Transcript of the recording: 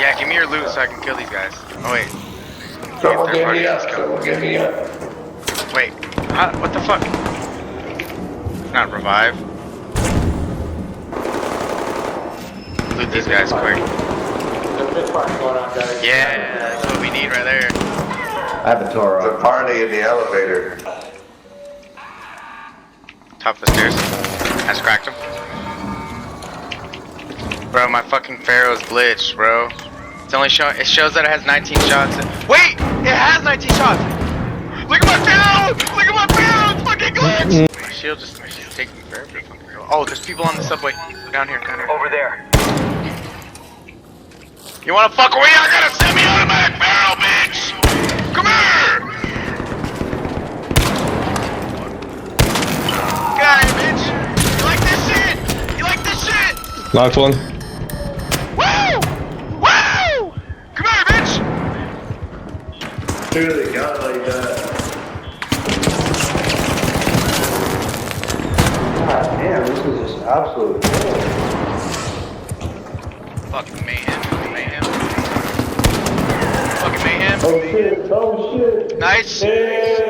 Yeah, give me your loot so I can kill these guys. Oh wait. Someone get me up. Someone get me up. Wait. What the fuck? Not revive. Loot these guys quick. There's a party going on, guys. Yeah, that's what we need right there. I have a Toro. The party in the elevator. Top of the stairs. I just cracked him. Bro, my fucking Pharaoh's glitched, bro. It's only showing. It shows that it has 19 shots. Wait, it has 19 shots. Look at my Pharaoh. Look at my Pharaoh. It's fucking glitched. My shield just she's taking me forever to fucking go. Oh, there's people on the subway. Down here, down here. Over there. You wanna fuck with me? I got a semi-automatic barrel, bitch! Come here! Got it, bitch! You like this shit? You like this shit? Knocked one. Woo! Woo! Come here, bitch! Dude, they got it like that. God damn, this is just absolute bull. Fucking mayhem. Mayhem. Fucking mayhem. Oh shit, oh shit. Nice. Yeah.